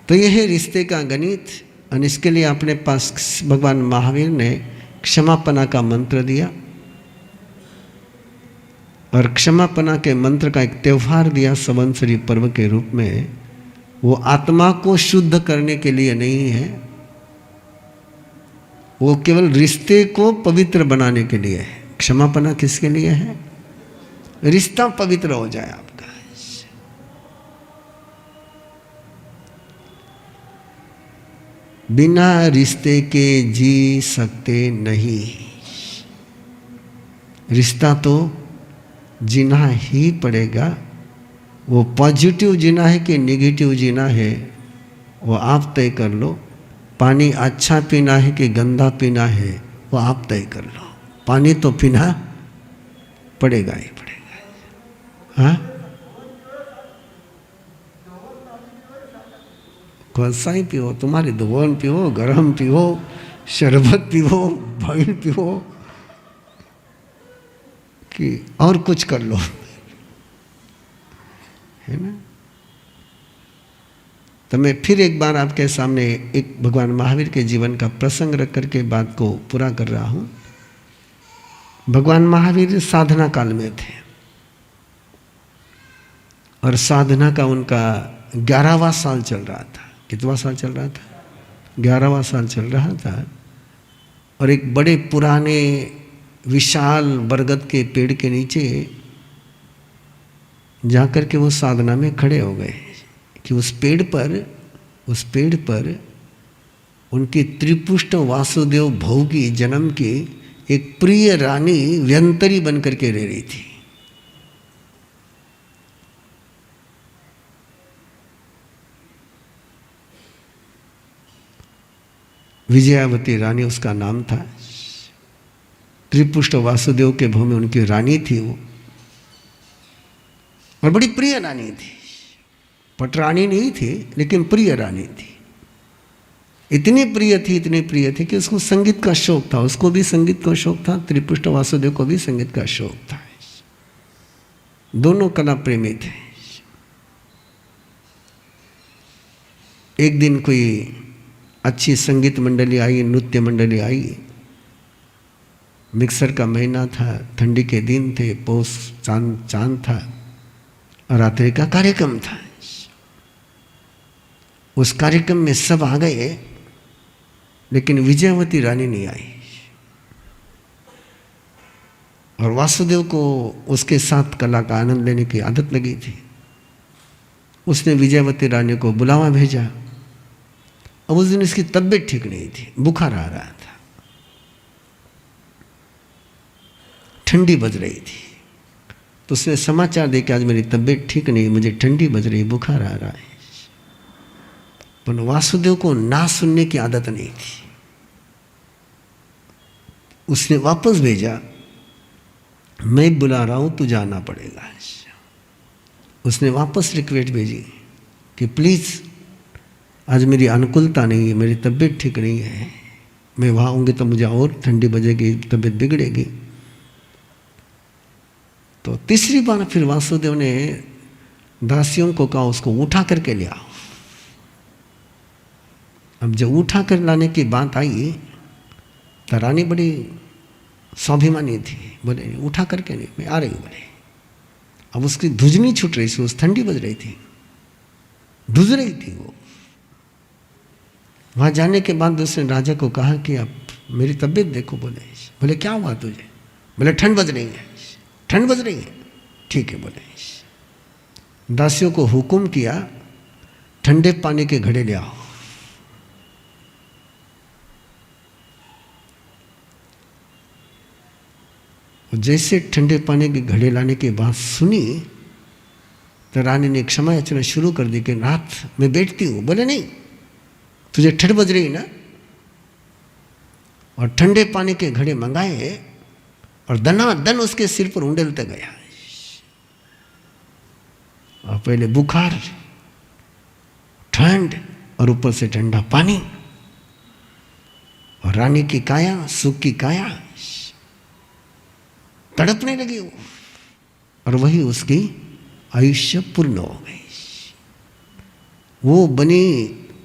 तो यह है रिश्ते का गणित। और इसके लिए अपने पास भगवान महावीर ने क्षमापना का मंत्र दिया, और क्षमापना के मंत्र का एक त्योहार दिया संवत्सरी पर्व के रूप में। वो आत्मा को शुद्ध करने के लिए नहीं है, वो केवल रिश्ते को पवित्र बनाने के लिए है। क्षमापना किसके लिए है? रिश्ता पवित्र हो जाए आपका। बिना रिश्ते के जी सकते नहीं। रिश्ता तो जीना ही पड़ेगा। वो पॉजिटिव जीना है कि नेगेटिव जीना है वो आप तय कर लो। पानी अच्छा पीना है कि गंदा पीना है वो आप तय कर लो। पानी तो पीना पड़ेगा ही पड़ेगा। हाँ कौन सा ही पियो, तुम्हारी दुकान पियो, गरम पियो, शरबत पियो, बॉइल पियो कि और कुछ कर लो, है ना। तो मैं फिर एक बार आपके सामने एक भगवान महावीर के जीवन का प्रसंग रख करके बात को पूरा कर रहा हूं। भगवान महावीर साधना काल में थे और साधना का उनका 11वां साल चल रहा था। कितवा साल चल रहा था? 11वां साल चल रहा था। और एक बड़े पुराने विशाल बरगद के पेड़ के नीचे जाकर के वो साधना में खड़े हो गए कि उस पेड़ पर उनकी त्रिपुष्ट वासुदेव भौ की जन्म की एक प्रिय रानी व्यंतरी बनकर के रह रही थी। विजयावती रानी उसका नाम था। त्रिपुष्ट वासुदेव के भव में उनकी रानी थी वो, और बड़ी प्रिय रानी थी। पटरानी नहीं थी लेकिन प्रिय रानी थी। इतनी प्रिय थी कि उसको संगीत का शौक था। उसको भी संगीत का शौक था, त्रिपुष्ट वासुदेव को भी संगीत का शौक था। दोनों कला प्रेमी थे। एक दिन कोई अच्छी संगीत मंडली आई, नृत्य मंडली आई। मिक्सर का महीना था, ठंडी के दिन थे, पौष चांद था और रात्रि का कार्यक्रम था। उस कार्यक्रम में सब आ गए लेकिन विजयवती रानी नहीं आई। और वासुदेव को उसके साथ कला का आनंद लेने की आदत लगी थी। उसने विजयवती रानी को बुलावा भेजा। अब उस दिन इसकी तबीयत ठीक नहीं थी, बुखार आ रहा था, ठंडी बज रही थी। तो उसने समाचार दे कि आज मेरी तबीयत ठीक नहीं, मुझे ठंडी बज रही, बुखार आ रहा है। पर वासुदेव को ना सुनने की आदत नहीं थी। उसने वापस भेजा, मैं बुला रहा हूं, तू जाना पड़ेगा। उसने वापस रिक्वेस्ट भेजी कि प्लीज आज मेरी अनुकूलता नहीं है, मेरी तबीयत ठीक नहीं है, मैं वहाँ आऊँगी तो मुझे और ठंडी बजेगी, तबीयत बिगड़ेगी। तो तीसरी बार फिर वासुदेव ने दासियों को कहा उसको उठा करके ले आओ। अब जब उठा कर लाने की बात आई तो रानी बड़ी स्वाभिमानी थी, बोले उठा करके नहीं, मैं आ रही हूँ बोले। अब उसकी धुजनी छूट रही थी, उस ठंडी बज रही थी, धुज रही थी वो। वहाँ जाने के बाद उसने राजा को कहा कि आप मेरी तबीयत देखो। बोले क्या हुआ तुझे? बोले ठंड बज रही है। ठंड बज रही है, ठीक है। बोले दासियों को हुक्म किया ठंडे पानी के घड़े ले आओ। जैसे ठंडे पानी के घड़े लाने की बात सुनी तो रानी ने क्षमा याचना शुरू कर दी कि रात में बैठती हूँ। बोले नहीं, तुझे ठंड बज रही ना। और ठंडे पानी के घड़े मंगाए और दनादन उसके सिर पर उंडेलते गया। और पहले बुखार, ठंड और ऊपर से ठंडा पानी, और रानी की काया, सुख की काया तड़पने लगी वो, और वही उसकी आयुष्य पूर्ण हो गई। वो बनी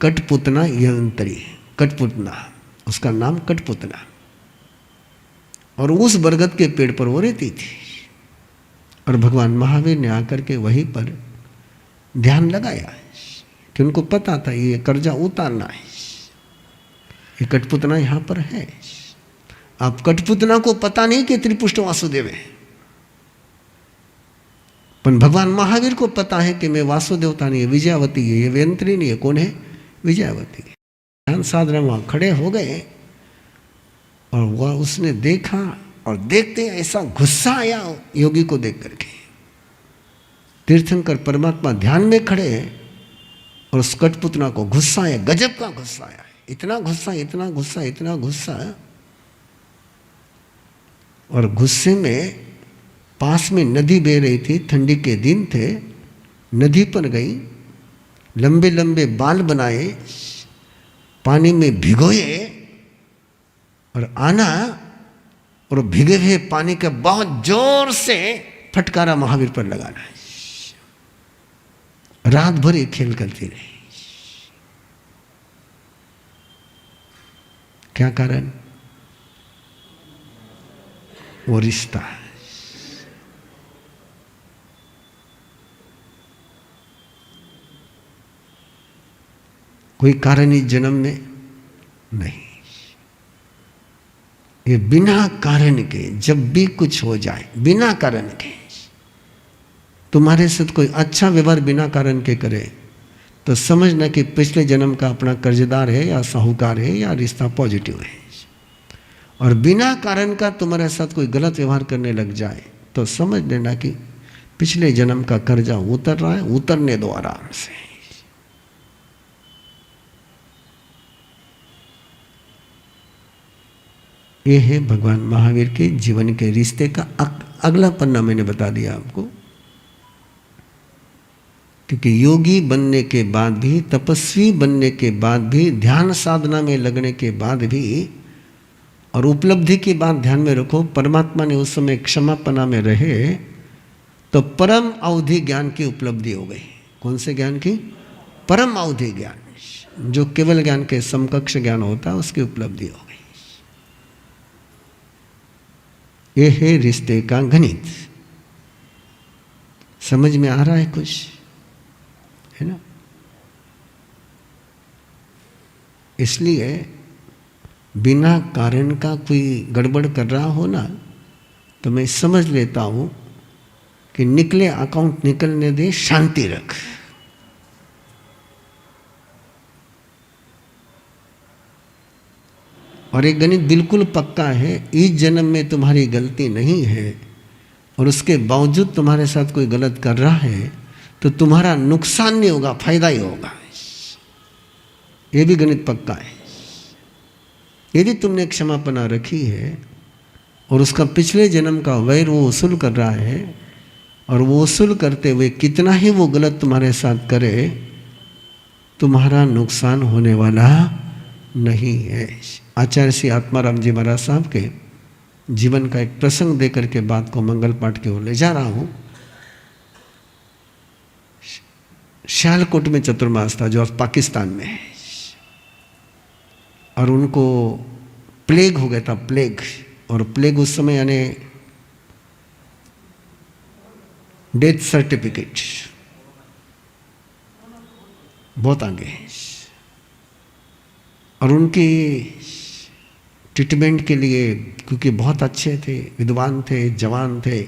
कठपुतना यंत्री, कठपुतना, उसका नाम कठपुतना। और उस बरगद के पेड़ पर वो रहती थी। और भगवान महावीर ने आकर के वहीं पर ध्यान लगाया कि उनको पता था ये कर्जा उतारना है, ये कठपुतना यहाँ पर है। आप कठपुतना को पता नहीं कि त्रिपुष्ट वासुदेव है, पर भगवान महावीर को पता है कि मैं वासुदेवता नहीं है, विजयावती है, ये व्यंत्री नहीं है। कौन है? विजयावती। ध्यान साधना वहाँ खड़े हो गए और वह उसने देखा, और देखते ऐसा गुस्सा आया योगी को देख करके। तीर्थंकर परमात्मा ध्यान में खड़े हैं और उस कठपुतना को गुस्सा आया, गजब का गुस्सा आया। इतना गुस्सा, इतना गुस्सा, इतना गुस्सा। और गुस्से में पास में नदी बह रही थी, ठंडी के दिन थे, नदी पर गई, लंबे लंबे बाल बनाए, पानी में भिगोए और आना, और भिगे हुए पानी का बहुत जोर से फटकारा महावीर पर लगाना। रात भर ये खेल करती रही। क्या कारण? वो रिश्ता। कोई कारण इस जन्म में नहीं। ये बिना कारण के जब भी कुछ हो जाए, बिना कारण के, तुम्हारे साथ कोई अच्छा व्यवहार बिना कारण के करे तो समझना कि पिछले जन्म का अपना कर्जदार है या साहूकार है या रिश्ता पॉजिटिव है। और बिना कारण का तुम्हारे साथ कोई गलत व्यवहार करने लग जाए तो समझ लेना कि पिछले जन्म का कर्जा उतर रहा है, उतरने दो आराम से। ये है भगवान महावीर के जीवन के रिश्ते का अगला पन्ना मैंने बता दिया आपको। क्योंकि योगी बनने के बाद भी, तपस्वी बनने के बाद भी, ध्यान साधना में लगने के बाद भी, और उपलब्धि की बात ध्यान में रखो, परमात्मा ने उस समय क्षमापना में रहे तो परम अवधि ज्ञान की उपलब्धि हो गई। कौन से ज्ञान की? परम अवधि ज्ञान, जो केवल ज्ञान के समकक्ष ज्ञान होता है, उसकी उपलब्धि हो गई। ये है रिश्ते का गणित। समझ में आ रहा है कुछ? है ना? इसलिए बिना कारण का कोई गड़बड़ कर रहा हो ना, तो मैं समझ लेता हूं कि निकले अकाउंट निकलने दे, शांति रख। और एक गणित बिल्कुल पक्का है, इस जन्म में तुम्हारी गलती नहीं है और उसके बावजूद तुम्हारे साथ कोई गलत कर रहा है तो तुम्हारा नुकसान नहीं होगा, फायदा ही होगा। ये भी गणित पक्का है। यदि तुमने क्षमापना रखी है और उसका पिछले जन्म का वैर वो वसूल कर रहा है, और वो वसूल करते हुए कितना ही वो गलत तुम्हारे साथ करे, तुम्हारा नुकसान होने वाला नहीं है। आचार्य श्री आत्माराम जी महाराज साहब के जीवन का एक प्रसंग देकर के बात को मंगल पाठ की ओर ले जा रहा हूँ। सियालकोट में चतुर्मास था, जो आज पाकिस्तान में है, और उनको प्लेग हो गया था, प्लेग। और प्लेग उस समय यानी डेथ सर्टिफिकेट बहुत आगे है। और उनकी ट्रीटमेंट के लिए, क्योंकि बहुत अच्छे थे, विद्वान थे, जवान थे,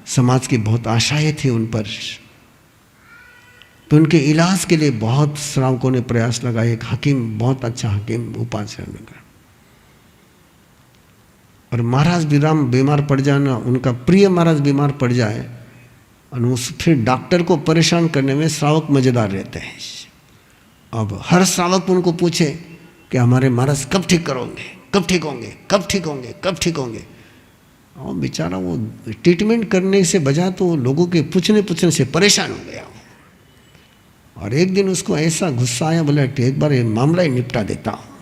समाज की बहुत आशाएं थी उन पर, तो उनके इलाज के लिए बहुत श्रावकों ने प्रयास लगाए। एक हकीम, बहुत अच्छा हकीम उपाध्याय लगा, और महाराज विराम बीमार पड़ जाना, उनका प्रिय महाराज बीमार पड़ जाए, और उस फिर डॉक्टर को परेशान करने में श्रावक मजेदार रहते हैं। अब हर श्रावक उनको पूछे कि हमारे महाराज कब ठीक करोगे, कब ठीक होंगे, कब ठीक होंगे, कब ठीक होंगे। और बेचारा वो ट्रीटमेंट करने से बजा तो लोगों के पूछने से परेशान हो गया। और एक दिन उसको ऐसा गुस्सा आया, बोला कि एक बार ये मामला ही निपटा देता हूं।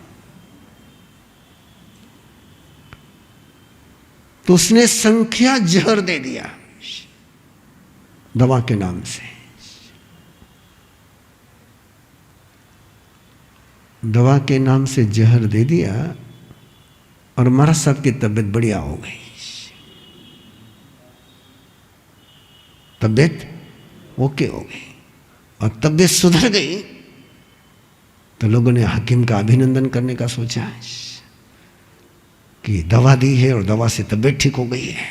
तो उसने संख्या जहर दे दिया दवा के नाम से। दवा के नाम से जहर दे दिया और महाराज साहब की तबीयत बढ़िया हो गई। तबीयत ओके हो गई और तबीयत सुधर गई तो लोगों ने हकीम का अभिनंदन करने का सोचा कि दवा दी है और दवा से तबीयत ठीक हो गई है,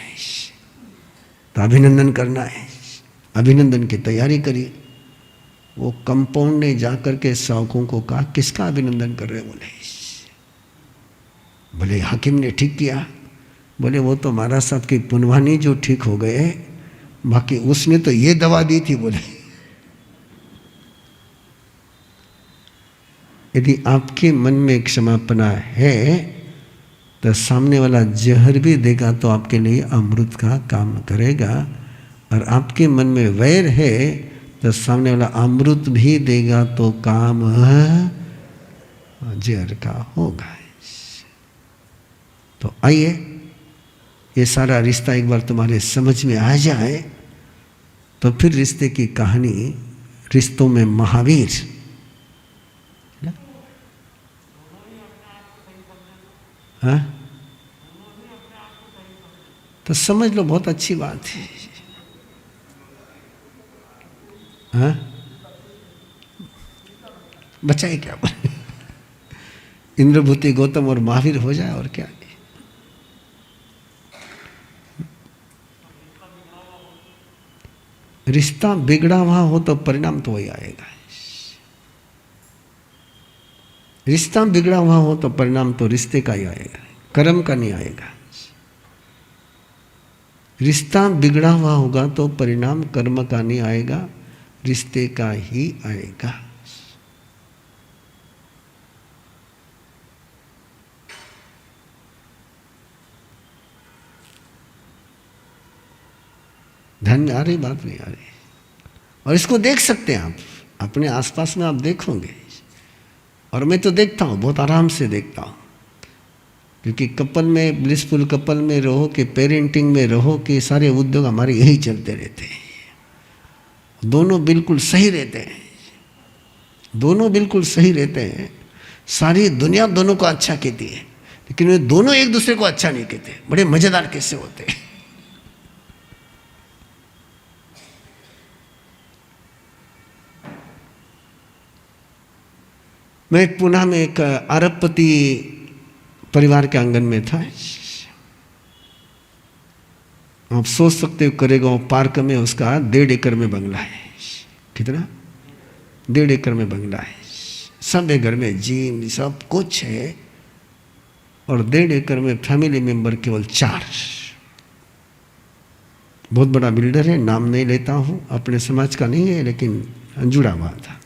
तो अभिनंदन करना है। अभिनंदन की तैयारी करी। वो कंपाउंड ने जाकर के श्रावकों को कहा, किसका अभिनंदन कर रहे? बोले हकीम ने ठीक किया। बोले वो तो महाराज साहब की पुनवानी जो ठीक हो गए, बाकी उसने तो ये दवा दी थी। बोले यदि आपके मन में क्षमापना है तो सामने वाला जहर भी देगा तो आपके लिए अमृत का काम करेगा, और आपके मन में वैर है तो सामने वाला अमृत भी देगा तो काम जहर का होगा। तो आइए ये सारा रिश्ता एक बार तुम्हारे समझ में आ जाए तो फिर रिश्ते की कहानी, रिश्तों में महावीर। हाँ तो समझ लो, बहुत अच्छी बात है। हाँ बचाए क्या इंद्रभूति गौतम और महावीर हो जाए और क्या। रिश्ता बिगड़ा हुआ हो तो परिणाम तो वही आएगा। रिश्ता बिगड़ा हुआ हो तो परिणाम तो रिश्ते का ही आएगा, कर्म का नहीं आएगा। रिश्ता बिगड़ा हुआ होगा तो परिणाम कर्म का नहीं आएगा, रिश्ते का ही आएगा। ध्यान में आ रही बात? नहीं आ रही। और इसको देख सकते हैं आप अपने आसपास में, आप देखोगे। और मैं तो देखता हूँ, बहुत आराम से देखता हूँ, क्योंकि कपल में, ब्लिसफुल कपल में रहो कि पेरेंटिंग में रहो कि सारे उद्योग हमारे यही चलते रहते हैं। दोनों बिल्कुल सही रहते हैं, दोनों बिल्कुल सही रहते हैं। सारी दुनिया दोनों को अच्छा कहती है, लेकिन वे दोनों एक दूसरे को अच्छा नहीं कहते। बड़े मजेदार किस्से होते हैं। मैं पुणे में एक अरबपति परिवार के आंगन में था। आप सोच सकते हो, करेगांव पार्क में उसका 1.5 एकड़ में बंगला है। कितना? 1.5 एकड़ में बंगला है। सब एक घर में जिम सब कुछ है, और 1.5 एकड़ में फैमिली मेंबर केवल 4। बहुत बड़ा बिल्डर है, नाम नहीं लेता हूं, अपने समाज का नहीं है, लेकिन जुड़ा हुआ था।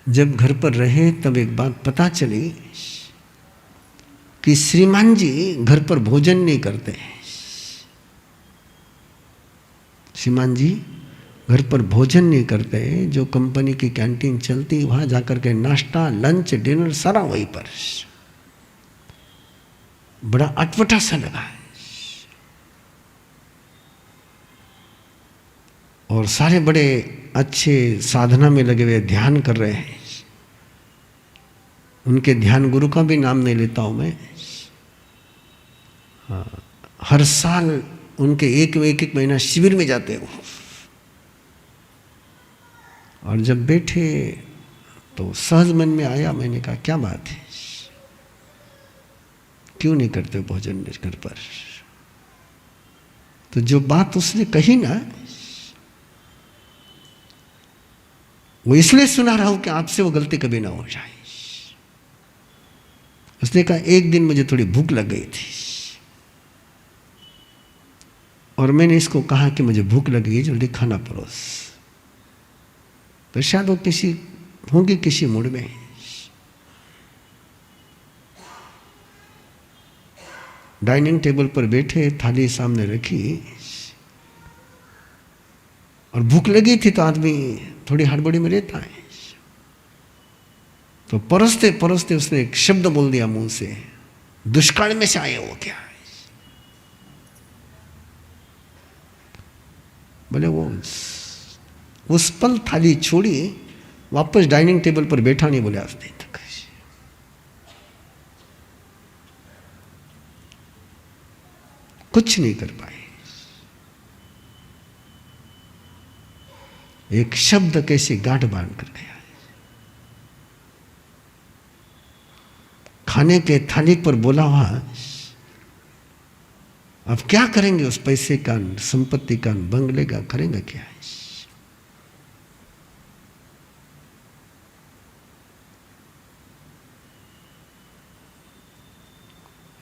जब घर पर रहे तब एक बात पता चली कि श्रीमान जी घर पर भोजन नहीं करते। श्रीमान जी घर पर भोजन नहीं करते, जो कंपनी की कैंटीन चलती वहां जाकर के नाश्ता, लंच, डिनर सारा वहीं पर। बड़ा अटपटा सा लगा। और सारे बड़े अच्छे साधना में लगे हुए ध्यान कर रहे हैं। उनके ध्यान गुरु का भी नाम नहीं लेता हूं मैं। हाँ, हर साल उनके एक महीना शिविर में जाते हो। और जब बैठे तो सहज मन में आया, मैंने कहा क्या बात है, क्यों नहीं करते भोजन घर पर? तो जो बात उसने कही ना, वो इसलिए सुना रहा हूं कि आपसे वो गलती कभी ना हो जाए। उसने कहा एक दिन मुझे थोड़ी भूख लग गई थी और मैंने इसको कहा कि मुझे भूख लग गई, जल्दी खाना परोस। तो शायद वो किसी मूड में, डाइनिंग टेबल पर बैठे, थाली सामने रखी और भूख लगी थी तो आदमी थोड़ी हड़बड़ी में रहता है। तो परोसते परोसते उसने एक शब्द बोल दिया मुंह से, दुष्काल में से आए हो क्या? बोले वो उस पल थाली छोड़ी, वापस डाइनिंग टेबल पर बैठा नहीं, बोले आज दिन तक। कुछ नहीं कर पाए। एक शब्द कैसे गांठ बांध कर गया। खाने के थाली पर बोला हुआ, अब क्या करेंगे उस पैसे का, संपत्ति का, बंगले का, करेंगे क्या?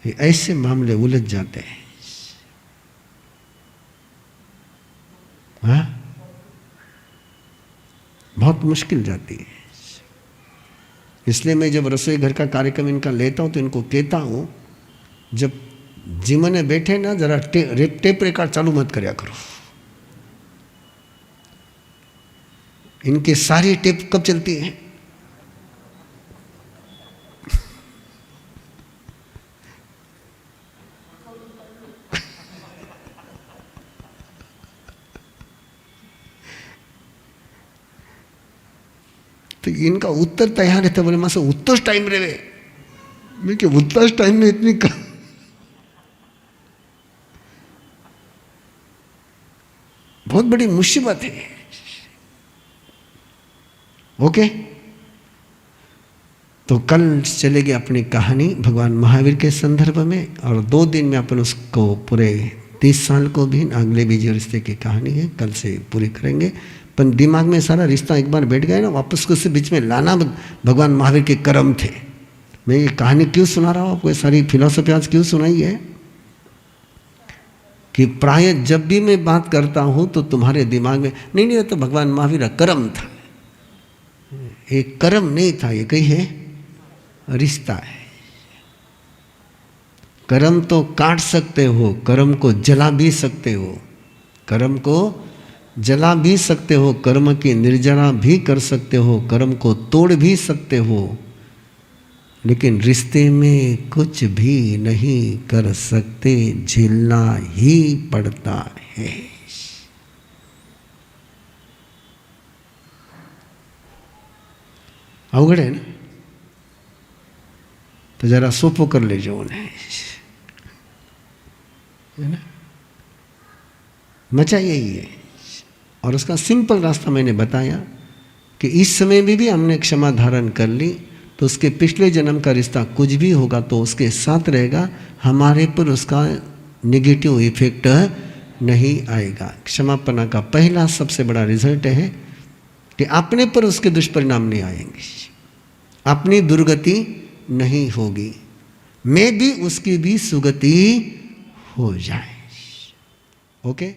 ऐसे मामले उलझ जाते हैं। हाँ, बहुत मुश्किल जाती है। इसलिए मैं जब रसोई घर का कार्यक्रम इनका लेता हूं तो इनको कहता हूं, जब जिमने बैठे ना, जरा टेप रिकॉर्ड चालू मत करया करो। इनकी सारी टेप कब चलती है? तो इनका उत्तर तैयार है। तो बोले मां से उत्तर टाइम रहे। मैं कि उत्तर टाइम में इतनी बहुत बड़ी मुसीबत है। ओके, तो कल चलेगी अपनी कहानी भगवान महावीर के संदर्भ में, और 2 दिन में अपन उसको पूरे 30 साल को भी, अगले भी जो रिश्ते की कहानी है कल से पूरी करेंगे। पर दिमाग में सारा रिश्ता एक बार बैठ गया ना, वापस को से बीच में लाना भगवान महावीर के कर्म थे। मैं ये कहानी क्यों सुना रहा हूँ आपको, सारी फिलॉसफी आज क्यों सुनाई है कि प्राय जब भी मैं बात करता हूँ तो तुम्हारे दिमाग में नहीं तो भगवान महावीर का कर्म था। एक कर्म नहीं था, ये कही है रिश्ता है। कर्म तो काट सकते हो, कर्म को जला भी सकते हो, कर्म को जला भी सकते हो, कर्म की निर्जरा भी कर सकते हो, कर्म को तोड़ भी सकते हो, लेकिन रिश्ते में कुछ भी नहीं कर सकते, झेलना ही पड़ता है। अवघड़ है ना? तो जरा सोपो कर ले जो उन्हें, है ना? मचा यही है। और उसका सिंपल रास्ता मैंने बताया कि इस समय में भी हमने क्षमा धारण कर ली तो उसके पिछले जन्म का रिश्ता कुछ भी होगा तो उसके साथ रहेगा, हमारे पर उसका नेगेटिव इफेक्ट नहीं आएगा। क्षमापना का पहला सबसे बड़ा रिजल्ट है कि अपने पर उसके दुष्परिणाम नहीं आएंगे, अपनी दुर्गति नहीं होगी, मैं भी उसकी भी सुगति हो जाए। ओके।